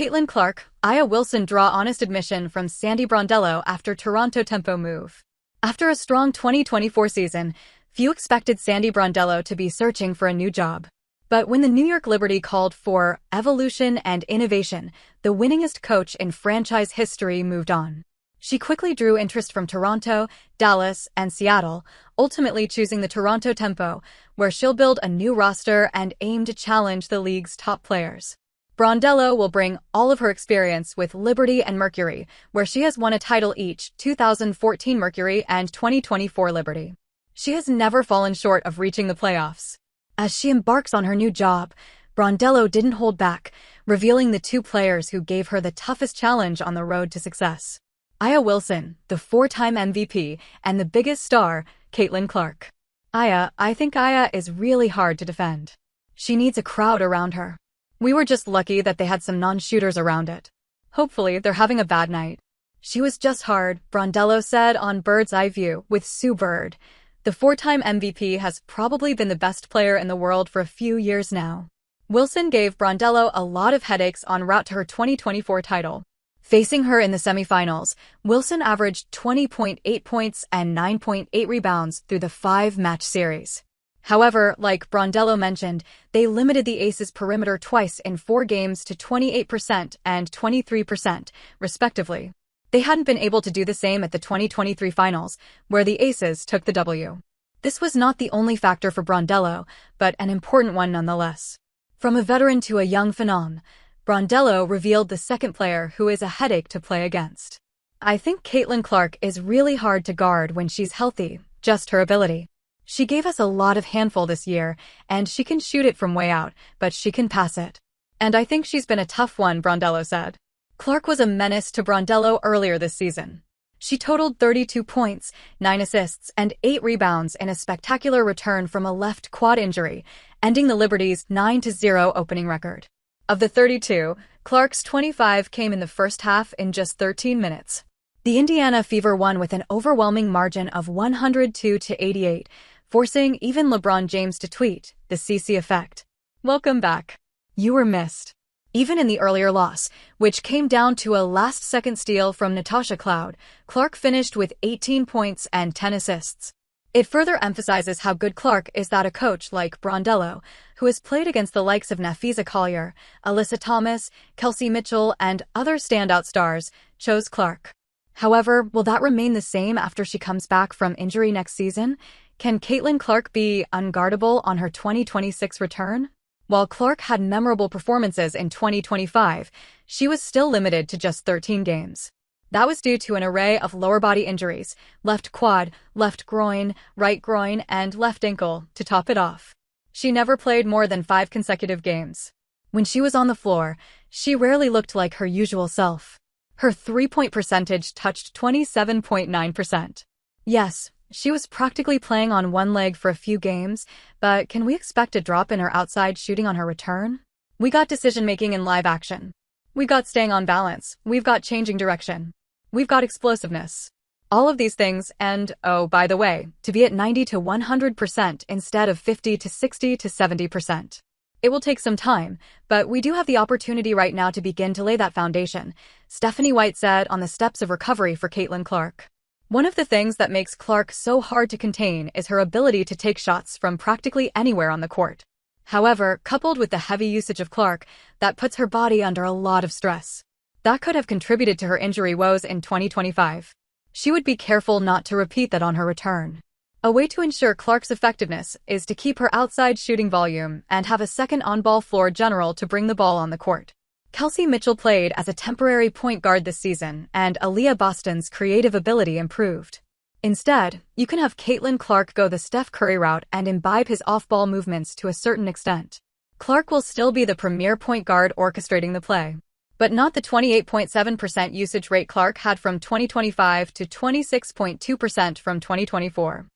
Caitlin Clark, Aya Wilson draw honest admission from Sandy Brondello after Toronto tempo move. After a strong 2024 season, few expected Sandy Brondello to be searching for a new job. But when the New York Liberty called for evolution and innovation, the winningest coach in franchise history moved on. She quickly drew interest from Toronto, Dallas, and Seattle, ultimately choosing the Toronto tempo, where she'll build a new roster and aim to challenge the league's top players. Brondello will bring all of her experience with Liberty and Mercury, where she has won a title each, 2014 Mercury and 2024 Liberty. She has never fallen short of reaching the playoffs. As she embarks on her new job, Brondello didn't hold back, revealing the two players who gave her the toughest challenge on the road to success. Aya Wilson, the four-time MVP, and the biggest star, Caitlin Clark. I think Aya is really hard to defend. She needs a crowd around her. We were just lucky that they had some non-shooters around it. Hopefully, they're having a bad night. She was just hard, Brondello said on Bird's Eye View with Sue Bird. The four-time MVP has probably been the best player in the world for a few years now. Wilson gave Brondello a lot of headaches en route to her 2024 title. Facing her in the semifinals, Wilson averaged 20.8 points and 9.8 rebounds through the five-match series. However, like Brondello mentioned, they limited the Aces' perimeter twice in 4 games to 28% and 23%, respectively. They hadn't been able to do the same at the 2023 finals, where the Aces took the W. This was not the only factor for Brondello, but an important one nonetheless. From a veteran to a young phenom, Brondello revealed the second player who is a headache to play against. I think Caitlin Clark is really hard to guard when she's healthy, just her ability. She gave us a lot of handful this year, and she can shoot it from way out, but she can pass it. And I think she's been a tough one, Brondello said. Clark was a menace to Brondello earlier this season. She totaled 32 points, 9 assists, and 8 rebounds in a spectacular return from a left quad injury, ending the Liberty's 9-0 opening record. Of the 32, Clark's 25 came in the first half in just 13 minutes. The Indiana Fever won with an overwhelming margin of 102-88, forcing even LeBron James to tweet, "The CC effect. Welcome back. You were missed." Even in the earlier loss, which came down to a last-second steal from Natasha Cloud, Clark finished with 18 points and 10 assists. It further emphasizes how good Clark is that a coach like Brondello, who has played against the likes of Nafisa Collier, Alyssa Thomas, Kelsey Mitchell, and other standout stars, chose Clark. However, will that remain the same after she comes back from injury next season? Can Caitlin Clark be unguardable on her 2026 return? While Clark had memorable performances in 2025, she was still limited to just 13 games. That was due to an array of lower body injuries, left quad, left groin, right groin, and left ankle, to top it off. She never played more than 5 consecutive games. When she was on the floor, she rarely looked like her usual self. Her three-point percentage touched 27.9%. Yes, she was practically playing on one leg for a few games, but can we expect a drop in her outside shooting on her return? We got decision-making in live action. We got staying on balance. We've got changing direction. We've got explosiveness. All of these things, and, oh, by the way, to be at 90 to 100% instead of 50 to 60 to 70%. It will take some time, but we do have the opportunity right now to begin to lay that foundation, Stephanie White said on the steps of recovery for Caitlin Clark. One of the things that makes Clark so hard to contain is her ability to take shots from practically anywhere on the court. However, coupled with the heavy usage of Clark, that puts her body under a lot of stress. That could have contributed to her injury woes in 2025. She would be careful not to repeat that on her return. A way to ensure Clark's effectiveness is to keep her outside shooting volume and have a second on-ball floor general to bring the ball on the court. Kelsey Mitchell played as a temporary point guard this season, and Aaliyah Boston's creative ability improved. Instead, you can have Caitlin Clark go the Steph Curry route and imbibe his off-ball movements to a certain extent. Clark will still be the premier point guard orchestrating the play, but not the 28.7% usage rate Clark had from 2025 to 26.2% from 2024.